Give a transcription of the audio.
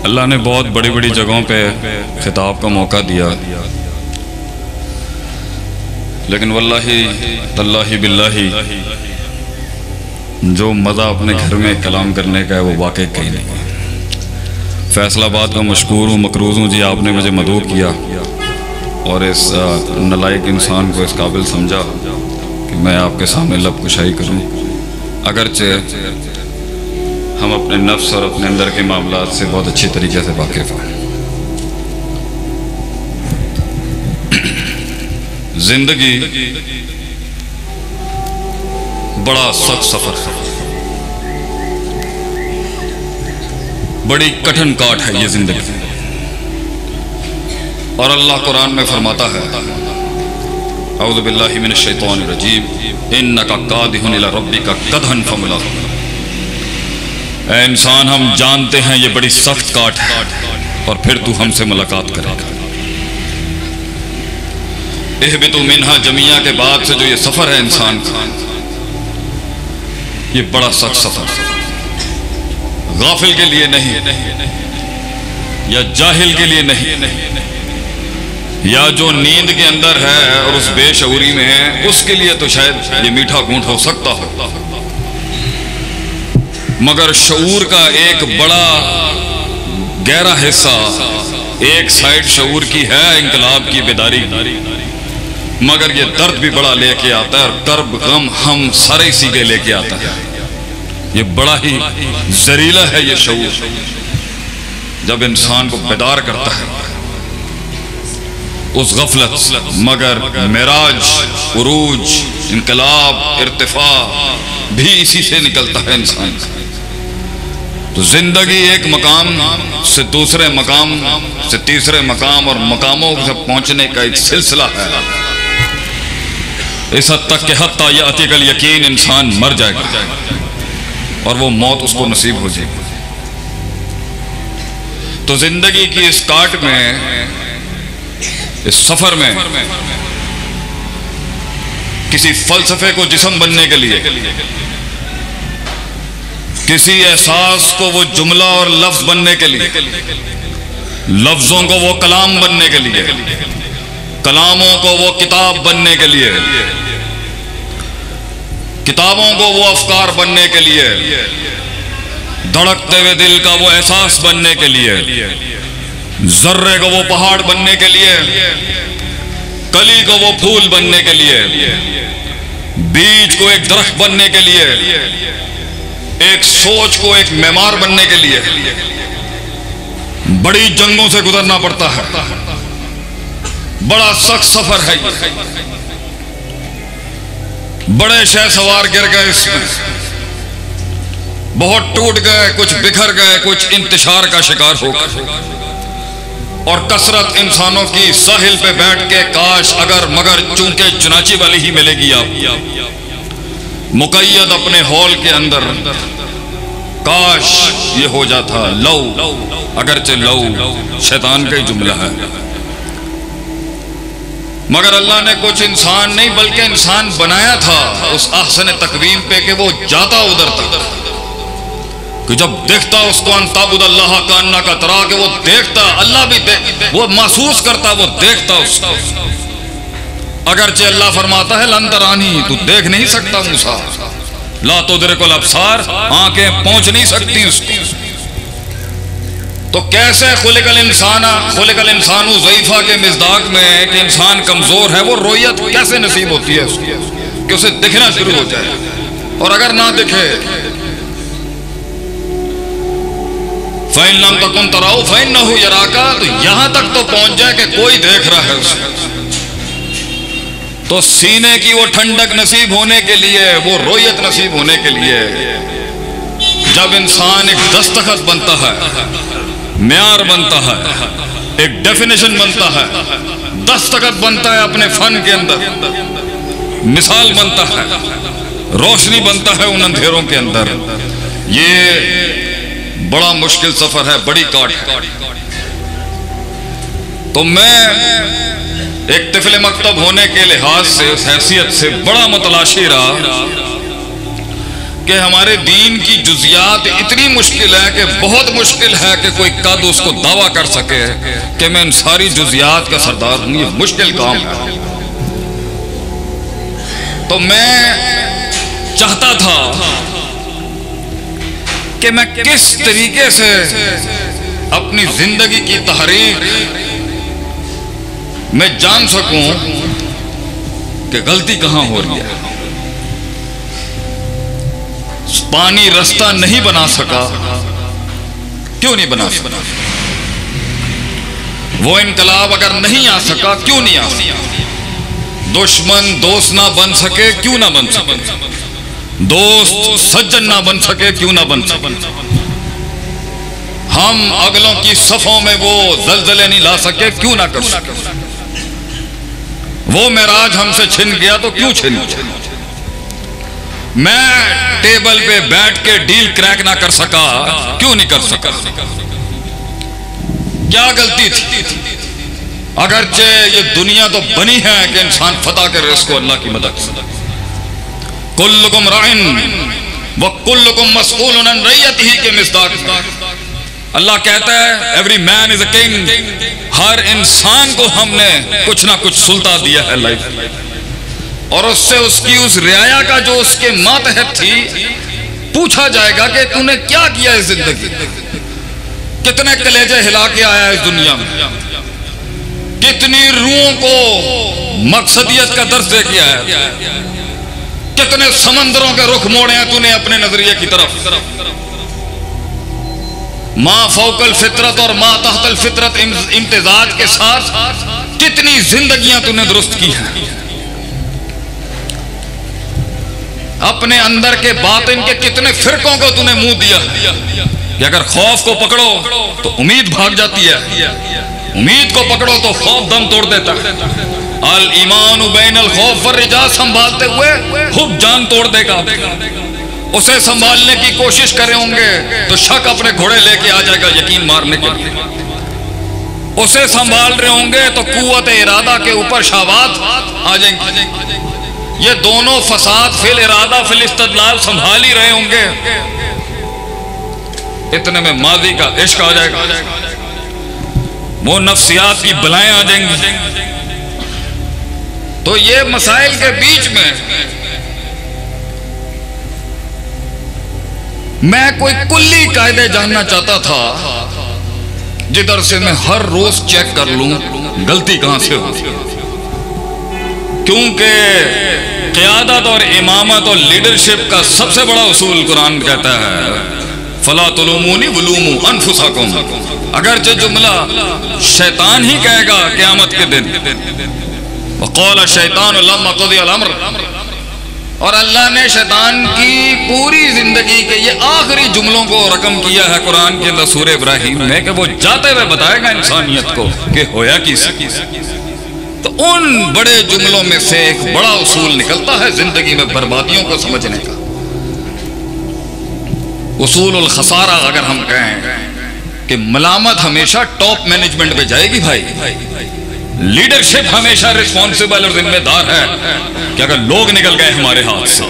अल्लाह ने बहुत बड़ी बड़ी जगहों पे खिताब का मौका दिया, लेकिन वल्लाही तल्लाही बिल्लाही जो मज़ा अपने घर में कलाम करने का है वो वाकई कहीं नहीं। फैसलाबाद का मशकूर हूँ, मकरूज़ हूँ जी, आपने मुझे मदऊ किया और इस नलायक इंसान को इस काबिल समझा कि मैं आपके सामने लब कुशाई करूँ। अगरचे हम अपने नफ्स और अपने अंदर के मामलात से बहुत अच्छी तरीके से वाकिफ़ हैं। जिंदगी बड़ा सख्त सफर है, बड़ी कठिन काट है ये जिंदगी। और अल्लाह कुरान में फरमाता है, औज़ु बिल्लाहि मिनश शैतानिर रजीम, इन्नका कादिहुन इला रब्बिका कदहन फमुलाक़ी। ऐ इंसान, हम जानते हैं ये बड़ी सख्त काट है और फिर तू हमसे मुलाकात करेगा। इहबितु मिन्हा जमिया के बाद से जो ये सफर है इंसान का, ये बड़ा सख्त सफर है। गाफिल के लिए नहीं, या जाहिल के लिए नहीं, या जो नींद के अंदर है और उस बेशऊरी में है, उसके लिए तो शायद ये मीठा घूंट हो सकता हो, मगर शऊर का एक बड़ा गहरा हिस्सा, एक साइड शऊर की है इंकलाब की बेदारी, मगर ये दर्द भी बड़ा लेके आता है और कर्ब गम हम सारे सीधे लेके आता है। ये बड़ा ही जरीला है ये शऊर, जब इंसान को बेदार करता है उस गफलत। मगर मिराज, उरूज, इनकलाब, इर्तिफा भी इसी से निकलता है इंसान। तो जिंदगी एक मकाम से दूसरे मकाम से तीसरे मकाम और मकामों से पहुंचने का एक सिलसिला है। इस हद तक के हत्ता यातिकल यकीन इंसान मर जाएगा और वो मौत उसको नसीब हो जाएगी। तो जिंदगी की इस काट में, इस सफर में, किसी फलसफे को जिस्म बनने के लिए, किसी एहसास को वो जुमला और लफ्ज बनने के लिए, लफ्जों को वो कलाम बनने के लिए, कलामों को वो किताब बनने के लिए, किताबों को वो अफकार बनने के लिए, धड़कते हुए दिल का वो एहसास बनने के लिए, जर्रे को वो पहाड़ बनने के लिए, कली को वो फूल बनने के लिए, बीज को एक दरख्त बनने के लिए, एक सोच को एक मेमार बनने के लिए बड़ी जंगों से गुजरना पड़ता है। बड़ा सख्त सफर है ये। बड़े शहसवार गिर गए इसमें, बहुत टूट गए, कुछ बिखर गए, कुछ इंतशार का शिकार हो गए। और कसरत इंसानों की साहिल पे बैठ के काश अगर मगर चूंकि चुनाची वाली ही मिलेगी आप, मुकैयद अपने हॉल के अंदर, काश ये हो जाता लौ, अगरचे लौ शैतान का ही जुमला है, मगर अल्लाह ने कुछ इंसान नहीं बल्कि इंसान बनाया था उस ahsan तकवीम पे कि वो जाता उधर तक कि जब देखता उसको अंताबुदल्लाह का अन्ना का तरा, के वो देखता, अल्लाह भी वो महसूस करता, वो देखता उसको। अगरचे अल्लाह फरमाता है लन तरानी, तू देख नहीं सकता मूसा, ला तुदरिकुल अब्सार, आंखें पहुंच नहीं सकती उसको। तो कैसे खुलिकल इंसानु ज़ईफ़ा के मिज़दाक में कि इंसान कमजोर है, वो रोयत कैसे नसीब होती है उसको कि उसे दिखना शुरू हो जाए। और अगर ना दिखे, फ़इन लम तकुन तराउ फ़इन्नहु यराका, तो यहां तक तो पहुंच जाए कि कोई देख रहा है उसे। तो सीने की वो ठंडक नसीब होने के लिए, वो रोयत नसीब होने के लिए, जब इंसान एक दस्तखत बनता है, म्यार बनता है, एक डेफिनेशन बनता है, दस्तखत बनता है अपने फन के अंदर, मिसाल बनता है, रोशनी बनता है उन अंधेरों के अंदर। ये बड़ा मुश्किल सफर है, बड़ी काट है। तो मैं एक तिफले मकतब होने के लिहाज से, उस हैसियत से बड़ा मुतलाशी रहा कि हमारे दीन की जुजियात इतनी मुश्किल है कि बहुत मुश्किल है कि कोई कद उसको दावा कर सके कि मैं इन सारी जुजियात का सरदार हूं। ये मुश्किल काम है। तो मैं चाहता था कि मैं किस तरीके से अपनी जिंदगी की तहरीक में जान सकूं कि गलती कहां हो रही है। पानी रास्ता नहीं बना सका, क्यों नहीं बना सका? वो इनकलाब अगर नहीं आ सका, क्यों नहीं आ सका? दुश्मन दोस्त ना बन सके, क्यों ना बन सके? दोस्त सज्जन ना बन सके, क्यों ना बन सके? हम अगलों की सफों में वो जलजले नहीं ला सके, क्यों ना कर सके? वो मेराज हमसे छिन गया तो क्यों छिन गया? मैं टेबल पे बैठ के डील क्रैक ना कर सका, क्यों नहीं कर सका? क्या गलती थी? अगरचे ये दुनिया तो बनी है कि इंसान फतह करे इसको अल्लाह की मदद से। कुल्लुकुम राइन व कुल्लुकुम मसऊलुन अन रइयतिही के मिस्दाक। अल्लाह कहता है every man is a king. हर इंसान को हमने कुछ ना कुछ सुल्ता दिया है लाइफ में, और उससे उसकी उस रियाया का जो उसके मातहत थी पूछा जाएगा कि तूने क्या किया इस जिंदगी, कितने कलेजे हिला के आया इस दुनिया में, कितनी रूहों को मकसदियत का दर्ज दे किया है, कितने समंदरों के रुख मोड़े हैं तूने अपने नजरिए की तरफ। माँ फौकल फितरत और माँ तहतल फितरत इम्तिजाज के साथ कितनी जिंदगियां तूने दुरुस्त की हैं। अपने अंदर के बातिन के कितने फिरकों को तूने मुंह दिया कि अगर खौफ को पकड़ो तो उम्मीद भाग जाती है, उम्मीद को पकड़ो तो खौफ दम तोड़ देता है। अल ईमान बैन अल खौफ वर रिजा, संभालते हुए खूब जान तोड़ देगा। उसे संभालने की कोशिश करे होंगे तो शक अपने घोड़े लेके आ जाएगा यकीन मारने के लिए। उसे संभाल रहे होंगे तो कुव्वत इरादा के ऊपर शहवात आ जाएंगे। ये दोनों फसाद फिल इरादा फिल इस्तदलाल संभाल ही रहे होंगे, इतने में माजी का इश्क आ जाएगा, वो नफ्सियात की बलाएं आ जाएंगी। तो ये मसाइल के बीच में मैं कोई कुल्ली कायदे जानना चाहता था जिधर से मैं हर रोज चेक कर लूं गलती कहां से हो। क्योंकि क़ियादत और इमामत और लीडरशिप का सबसे बड़ा उसूल कुरान कहता है फला तुलूमुनी वलूमू अनफुसकुम। अगर जो जुमला शैतान ही कहेगा क़यामत के दिन, वक़ाल शैतान लम्मा क़ुदियल अम्र, और अल्लाह ने शैतान की पूरी जिंदगी के ये आखिरी जुमलों को रकम किया है कुरान के अंदर सूरह इब्राहिम में कि वो जाते हुए बताएगा इंसानियत को कि होया किसी। तो उन बड़े जुमलों में से एक बड़ा उसूल निकलता है जिंदगी में बर्बादियों को समझने का। उसूलुल खसारा अगर हम कहें कि मलामत हमेशा टॉप मैनेजमेंट पे जाएगी भाई, लीडरशिप हमेशा रिस्पॉन्सिबल और जिम्मेदार है कि अगर लोग निकल गए हमारे हाथ से